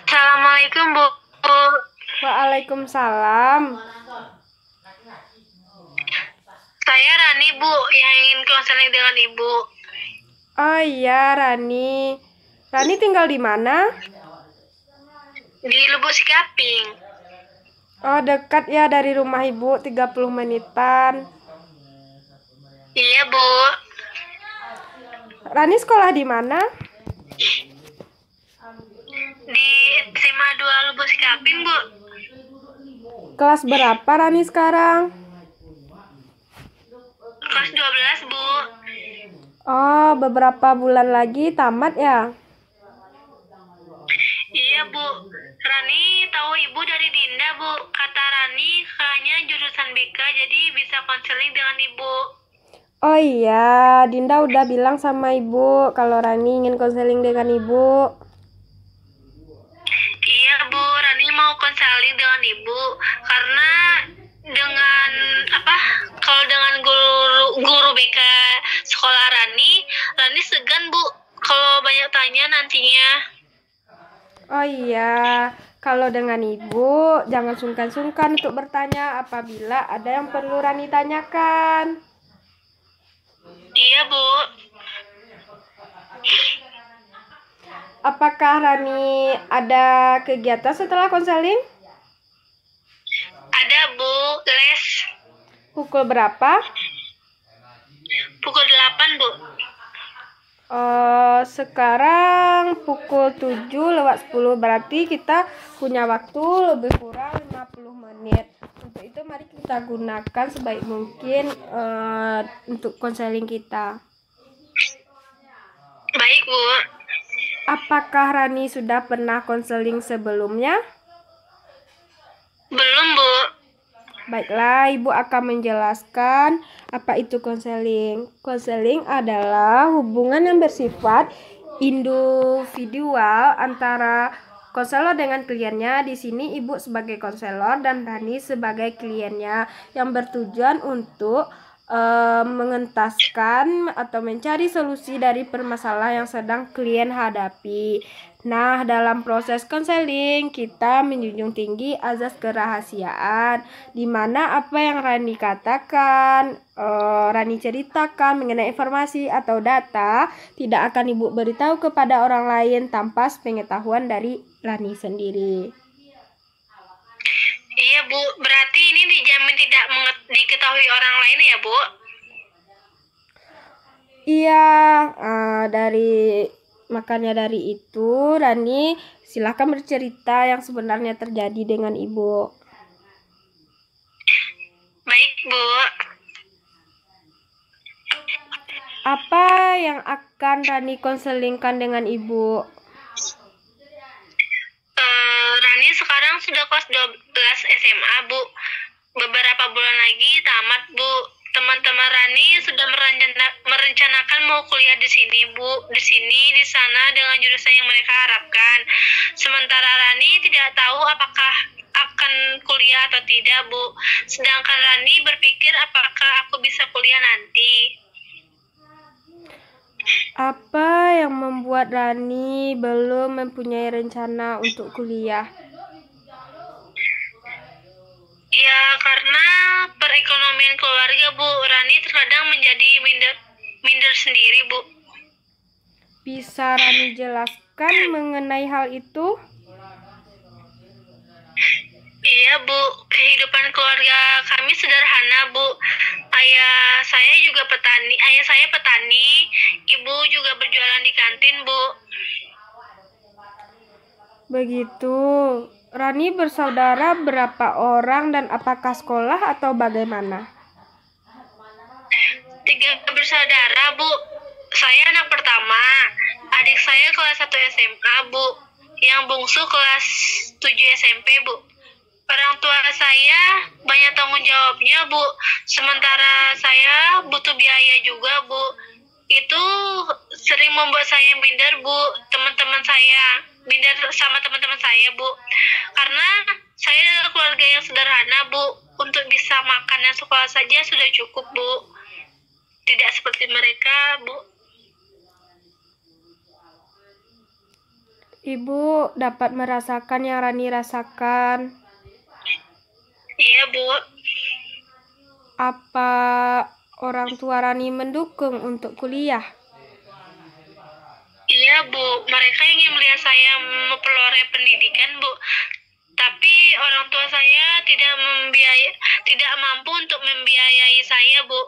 Assalamualaikum, Bu. Waalaikumsalam. Saya Rani, Bu, yang ingin konseling dengan Ibu. Oh iya, Rani. Rani tinggal di mana? Di Lubuk Sikaping. Oh, dekat ya dari rumah Ibu, 30 menitan. Iya, Bu. Rani sekolah di mana? Di SMA 2 Lubuk Sikaping, Bu. Kelas berapa Rani sekarang? Kelas 12, Bu. Oh, beberapa bulan lagi tamat ya? Iya, Bu. Rani tahu Ibu dari Dinda, Bu. Kata Rani, kakaknya jurusan BK, jadi bisa konseling dengan Ibu. Oh iya, Dinda udah bilang sama Ibu kalau Rani ingin konseling dengan Ibu. Iya, Bu. Rani mau konseling dengan Ibu. Karena dengan kalau dengan guru BK sekolah Rani segan, Bu, kalau banyak tanya nantinya. Oh iya, kalau dengan Ibu jangan sungkan-sungkan untuk bertanya apabila ada yang perlu Rani tanyakan. Iya, Bu. Apakah Rani ada kegiatan setelah konseling? Ada, Bu, les Pukul berapa? pukul 8, Bu. Sekarang pukul 7:10, berarti kita punya waktu lebih kurang 50 menit. Untuk itu mari kita gunakan sebaik mungkin untuk konseling kita. Baik, Bu. Apakah Rani sudah pernah konseling sebelumnya? Belum, Bu. Baiklah, Ibu akan menjelaskan apa itu konseling. Konseling adalah hubungan yang bersifat individual antara konselor dengan kliennya. Di sini Ibu sebagai konselor dan Rani sebagai kliennya yang bertujuan untuk mengentaskan atau mencari solusi dari permasalahan yang sedang klien hadapi. Nah, dalam proses konseling kita menjunjung tinggi azas kerahasiaan, di mana apa yang Rani katakan, Rani ceritakan mengenai informasi atau data tidak akan Ibu beritahu kepada orang lain tanpa sepengetahuan dari Rani sendiri. Iya, Bu. Berarti ini dijamin tidak diketahui orang lain ya, Bu? Iya, makanya dari itu Rani silahkan bercerita yang sebenarnya terjadi dengan Ibu. Baik, Bu. Apa yang akan Rani konselingkan dengan Ibu? Rani sekarang sudah kelas 12 SMA, Bu. Beberapa bulan lagi tamat, Bu. Teman-teman Rani sudah merencanakan mau kuliah di sini, Bu. Di sini, di sana dengan jurusan yang mereka harapkan. Sementara Rani tidak tahu apakah akan kuliah atau tidak, Bu. Sedangkan Rani berpikir apakah aku bisa kuliah nanti. Apa yang membuat Rani belum mempunyai rencana untuk kuliah? Ya, karena perekonomian keluarga, Bu. Rani terkadang menjadi minder sendiri, Bu. Bisa Rani jelaskan mengenai hal itu? Iya, Bu. Kehidupan keluarga kami sederhana, Bu. Ayah saya petani, ibu juga berjualan di kantin, Bu. Begitu. Rani bersaudara berapa orang dan apakah sekolah atau bagaimana? 3 bersaudara, Bu. Saya anak pertama. Adik saya kelas 1 SMA, Bu. Yang bungsu kelas 7 SMP, Bu. Orang tua saya banyak tanggung jawabnya, Bu. Sementara saya butuh biaya juga, Bu. Itu sering membuat saya minder, Bu. Minder sama teman-teman saya, Bu. Karena saya adalah keluarga yang sederhana, Bu. Untuk bisa makan dan sekolah saja sudah cukup, Bu. Tidak seperti mereka, Bu. Ibu dapat merasakan yang Rani rasakan. Iya, Bu. Apa orang tua Rani mendukung untuk kuliah? Iya, Bu. Mereka ingin melihat saya memperoleh pendidikan, Bu. Tapi orang tua saya tidak mampu untuk membiayai saya, Bu.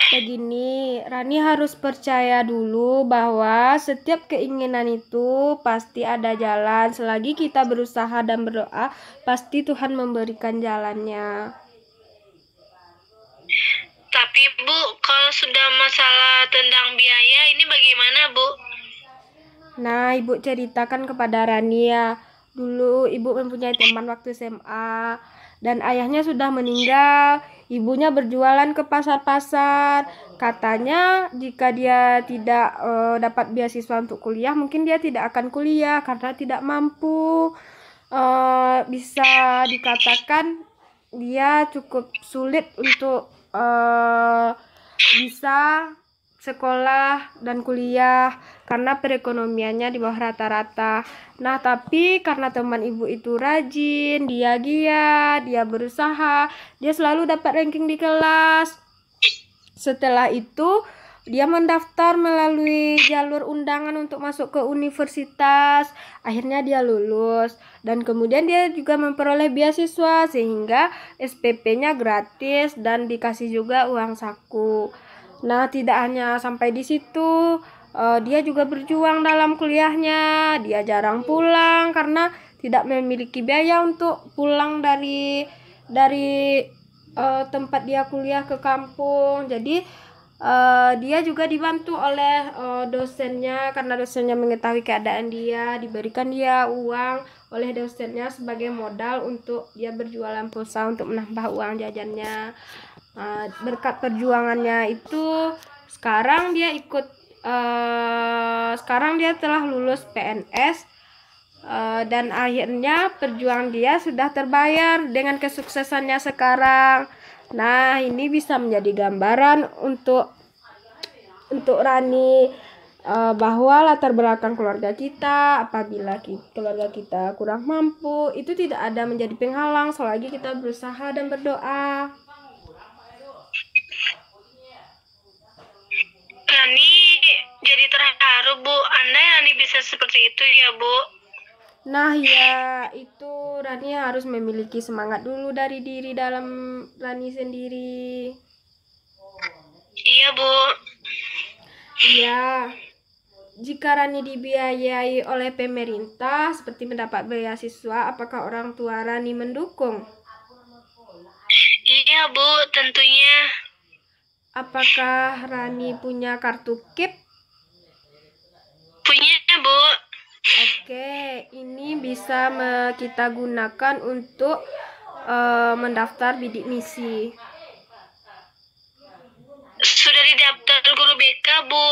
Begini, Rani harus percaya dulu bahwa setiap keinginan itu pasti ada jalan. Selagi kita berusaha dan berdoa, pasti Tuhan memberikan jalannya. Tapi, Bu, kalau sudah masalah tentang biaya, ini bagaimana, Bu? Nah, Ibu ceritakan kepada Rani ya. Dulu Ibu mempunyai teman waktu SMA dan ayahnya sudah meninggal. Ibunya berjualan ke pasar-pasar. Katanya jika dia tidak dapat beasiswa untuk kuliah, mungkin dia tidak akan kuliah karena tidak mampu. Bisa dikatakan dia cukup sulit untuk bisa sekolah dan kuliah karena perekonomiannya di bawah rata-rata. Nah, tapi karena teman ibu itu rajin, dia giat, dia berusaha, dia selalu dapat ranking di kelas. Setelah itu, dia mendaftar melalui jalur undangan untuk masuk ke universitas. Akhirnya dia lulus dan kemudian dia juga memperoleh beasiswa sehingga SPP-nya gratis dan dikasih juga uang saku. Nah, tidak hanya sampai di situ, dia juga berjuang dalam kuliahnya. Dia jarang pulang karena tidak memiliki biaya untuk pulang dari tempat dia kuliah ke kampung. Jadi dia juga dibantu oleh dosennya karena dosennya mengetahui keadaan dia, diberikan dia uang oleh dosennya sebagai modal untuk dia berjualan pulsa untuk menambah uang jajannya. Berkat perjuangannya itu sekarang dia sekarang dia telah lulus PNS dan akhirnya perjuangan dia sudah terbayar dengan kesuksesannya sekarang. Nah, ini bisa menjadi gambaran untuk Rani bahwa latar belakang keluarga kita, apabila keluarga kita kurang mampu, itu tidak ada menjadi penghalang selagi kita berusaha dan berdoa. Rani jadi terharu, Bu. Andai Rani bisa seperti itu ya, Bu. Nah ya, itu Rani harus memiliki semangat dulu dari diri dalam Rani sendiri. Iya, Bu. Iya. Jika Rani dibiayai oleh pemerintah seperti mendapat beasiswa, apakah orang tua Rani mendukung? Iya, Bu, tentunya. Apakah Rani punya kartu KIP? Punya, Bu. Oke, ini bisa kita gunakan untuk mendaftar bidik misi. Sudah didaftar guru BK, Bu,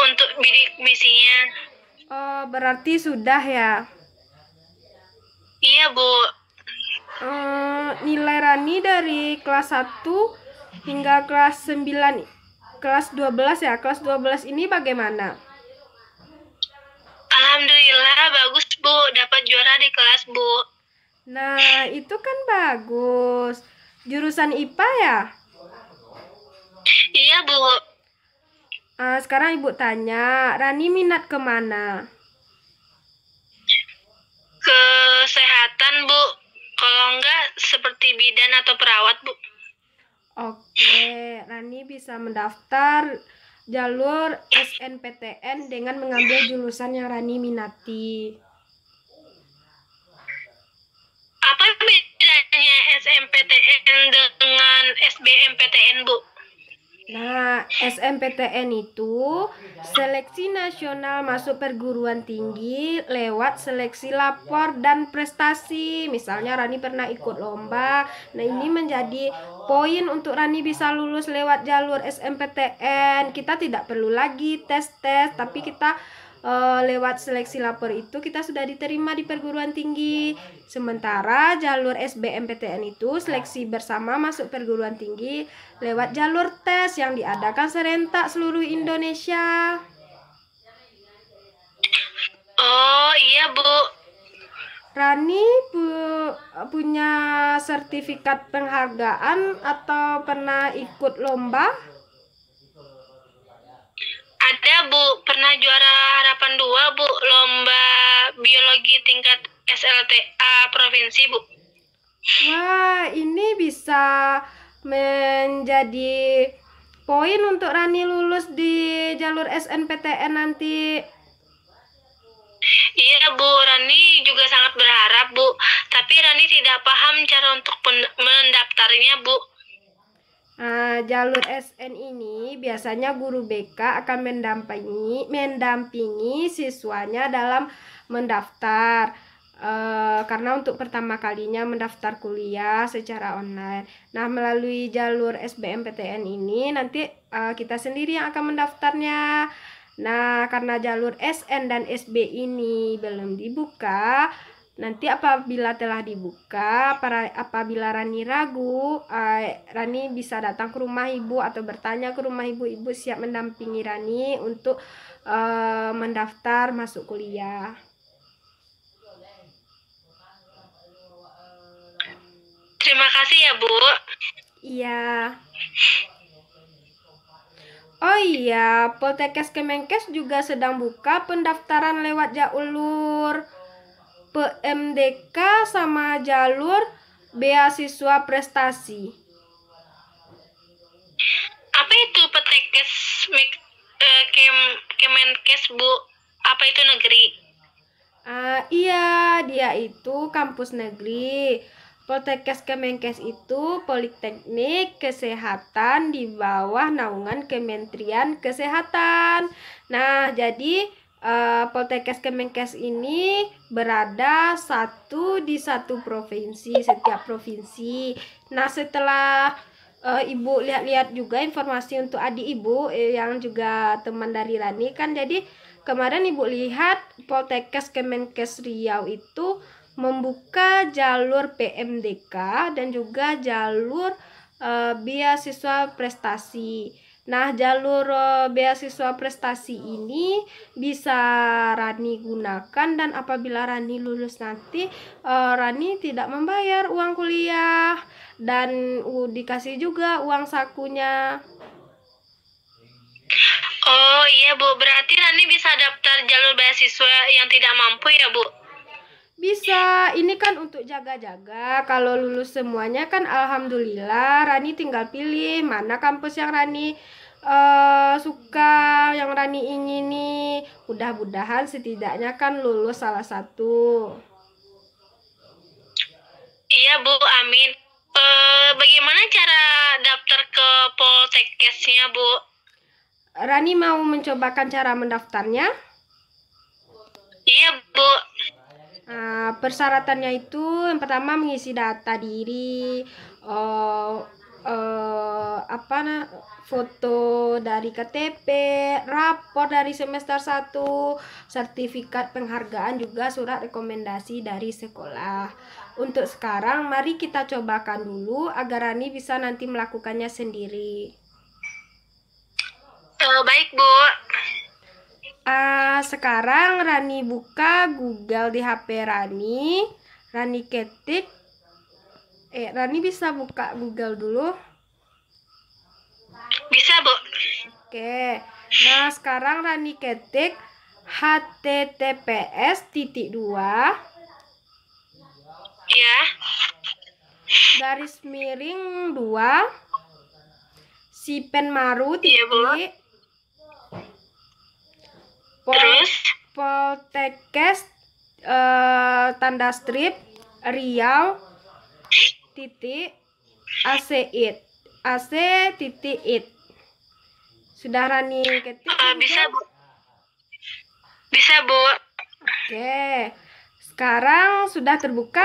untuk bidik misinya. Oh, berarti sudah ya? Iya, Bu. Nilai Rani dari kelas 1 hingga kelas 9, kelas 12 ya. Kelas 12 ini bagaimana? Alhamdulillah bagus, Bu. Dapat juara di kelas, Bu. Nah, itu kan bagus. Jurusan IPA ya? Iya, Bu. Sekarang Ibu tanya, Rani minat kemana? Kesehatan, Bu. Kalau enggak, seperti bidan atau perawat, Bu. Oke, Rani bisa mendaftar jalur SNPTN dengan mengambil jurusan yang Rani minati. Apa bedanya SMPTN dengan SBMPTN, Bu? Nah, SNPTN itu seleksi nasional masuk perguruan tinggi lewat seleksi lapor dan prestasi. Misalnya Rani pernah ikut lomba. Nah, ini menjadi poin untuk Rani bisa lulus lewat jalur SNPTN. Kita tidak perlu lagi tes-tes, tapi kita lewat seleksi lapor itu kita sudah diterima di perguruan tinggi. Sementara jalur SBMPTN itu seleksi bersama masuk perguruan tinggi lewat jalur tes yang diadakan serentak seluruh Indonesia. Rani punya sertifikat penghargaan atau pernah ikut lomba? Ada Bu, pernah juara harapan 2 Bu, lomba biologi tingkat SLTA provinsi Bu. Wah, ini bisa menjadi poin untuk Rani lulus di jalur SNPTN nanti. Iya Bu, Rani juga sangat berharap Bu, tapi Rani tidak paham cara untuk mendaftarnya Bu. Nah, jalur SN ini biasanya guru BK akan mendampingi siswanya dalam mendaftar. Karena untuk pertama kalinya mendaftar kuliah secara online. Nah, melalui jalur SBMPTN ini nanti kita sendiri yang akan mendaftarnya. Nah, karena jalur SN dan SB ini belum dibuka, nanti apabila telah dibuka, apabila Rani ragu, Rani bisa datang ke rumah ibu atau bertanya ke rumah ibu. Ibu siap mendampingi Rani untuk mendaftar masuk kuliah. Terima kasih ya Bu. Iya. Oh iya, Poltekkes Kemenkes juga sedang buka pendaftaran lewat jalur PMDK sama jalur beasiswa prestasi. Apa itu Poltekkes Kemenkes Bu? Apa itu negeri? Iya, dia itu kampus negeri. Poltekkes Kemenkes itu Politeknik Kesehatan di bawah naungan Kementerian Kesehatan. Nah, jadi Poltekkes Kemenkes ini berada di satu provinsi, setiap provinsi. Nah, setelah Ibu lihat-lihat juga informasi untuk adik Ibu yang juga teman dari Rani kan, jadi kemarin Ibu lihat Poltekkes Kemenkes Riau itu membuka jalur PMDK dan juga jalur beasiswa prestasi. Nah, jalur beasiswa prestasi ini bisa Rani gunakan, dan apabila Rani lulus nanti, Rani tidak membayar uang kuliah dan dikasih juga uang sakunya. Oh iya Bu, berarti Rani bisa daftar jalur beasiswa yang tidak mampu ya Bu? Bisa, ini kan untuk jaga-jaga. Kalau lulus semuanya kan alhamdulillah, Rani tinggal pilih mana kampus yang Rani suka, yang Rani ingini. Mudah-mudahan setidaknya kan lulus salah satu. Iya Bu, amin. Bagaimana cara daftar ke Poltekkesnya Bu? Rani mau mencobakan cara mendaftarnya. Iya Bu. Persyaratannya itu yang pertama mengisi data diri, foto dari KTP, rapor dari semester 1, sertifikat penghargaan, juga surat rekomendasi dari sekolah. Untuk sekarang mari kita cobakan dulu agar Rani bisa nanti melakukannya sendiri. Baik Bu. Sekarang Rani buka Google di HP Rani. Rani ketik. Rani bisa buka Google dulu. Bisa Bu. Oke. Nah, sekarang Rani ketik https://. Ya. _2 sipenmaru Iya Bu. Terus? Poltekkes tanda strip Riau _ac_it. Sudah Rani ketik? Bisa Bu. Bisa Bu. Oke. Sekarang sudah terbuka?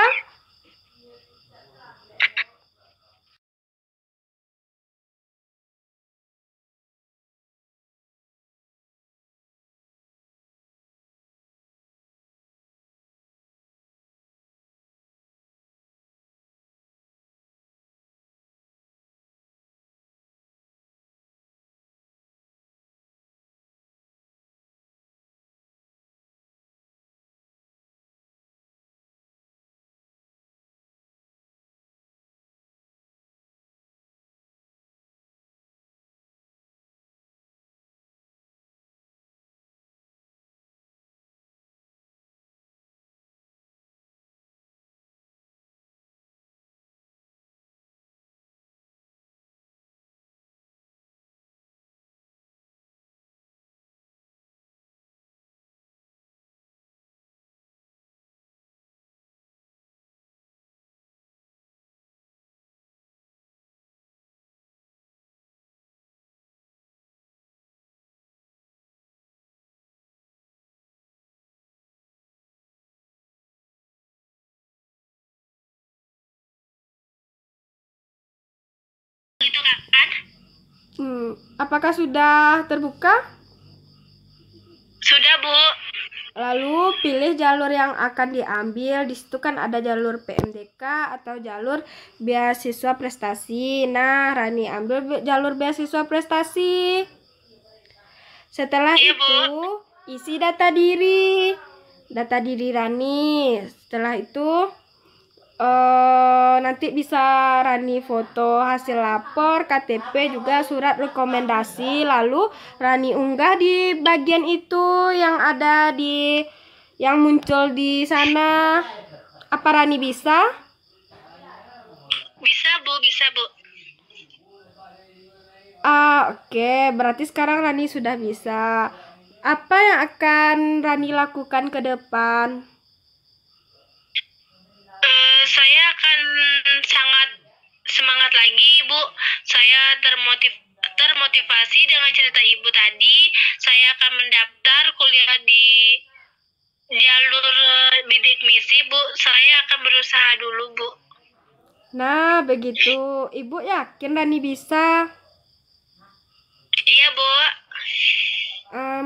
Apakah sudah terbuka? Sudah, Bu. Lalu pilih jalur yang akan diambil. Di situ kan ada jalur PMDK atau jalur beasiswa prestasi. Nah, Rani ambil jalur beasiswa prestasi. Setelah Iya, itu, Bu. isi data diri. Data diri Rani. Setelah itu nanti bisa Rani foto hasil lapor, KTP, juga surat rekomendasi. Lalu Rani unggah di bagian itu yang ada yang muncul di sana. Apa Rani bisa? Bisa, Bu. Bisa, Bu. Oke. Berarti sekarang Rani sudah bisa. Apa yang akan Rani lakukan ke depan? Saya akan sangat semangat lagi, Bu. Saya termotivasi dengan cerita Ibu tadi. Saya akan mendaftar kuliah di jalur bidik misi, Bu. Saya akan berusaha dulu, Bu. Nah, begitu. Ibu yakin Rani bisa? Iya, Bu.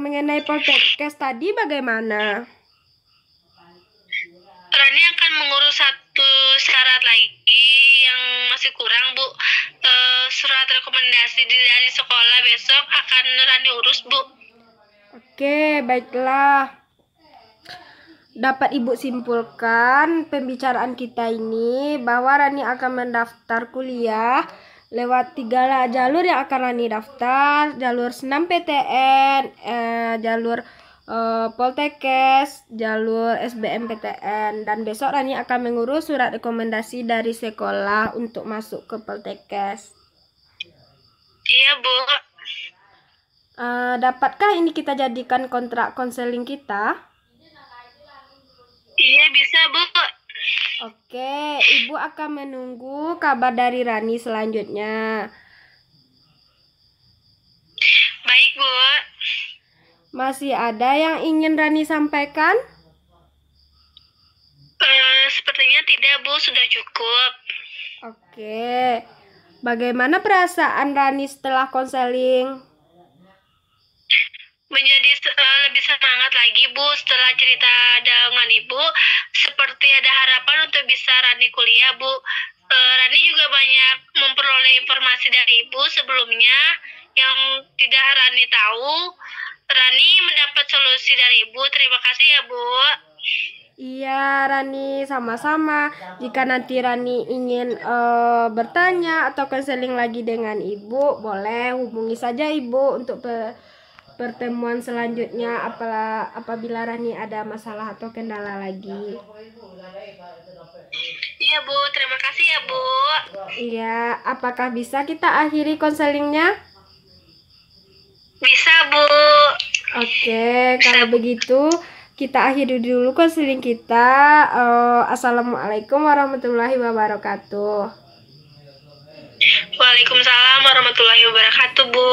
Mengenai Poltekkes tadi bagaimana? Rani akan mengurus satu syarat lagi yang masih kurang, Bu. Surat rekomendasi dari sekolah besok akan Rani urus, Bu. Oke, baiklah. Dapat Ibu simpulkan pembicaraan kita ini bahwa Rani akan mendaftar kuliah lewat 3 jalur yang akan Rani daftar. Jalur SNMPTN, jalur Poltekkes, jalur SBMPTN. Dan besok Rani akan mengurus surat rekomendasi dari sekolah untuk masuk ke Poltekkes. Iya, Bu. Dapatkah ini kita jadikan kontrak konseling kita? Iya, bisa, Bu. Oke, Ibu akan menunggu kabar dari Rani selanjutnya. Baik, Bu. Masih ada yang ingin Rani sampaikan? Sepertinya tidak, Bu. Sudah cukup. Oke. Bagaimana perasaan Rani setelah konseling? Menjadi lebih semangat lagi, Bu, setelah cerita dengan Ibu. Seperti ada harapan untuk bisa Rani kuliah, Bu. Rani juga banyak memperoleh informasi dari Ibu sebelumnya yang tidak Rani tahu. Rani mendapat solusi dari Ibu. Terima kasih ya, Bu. Iya, Rani, sama-sama. Jika nanti Rani ingin bertanya atau konseling lagi dengan Ibu, boleh hubungi saja Ibu untuk pertemuan selanjutnya apabila Rani ada masalah atau kendala lagi. Iya, Bu. Terima kasih ya, Bu. Iya, apakah bisa kita akhiri konselingnya? Bisa, Bu. Oke, kalau begitu kita akhiri dulu konseling kita. Assalamualaikum warahmatullahi wabarakatuh. Waalaikumsalam warahmatullahi wabarakatuh, Bu.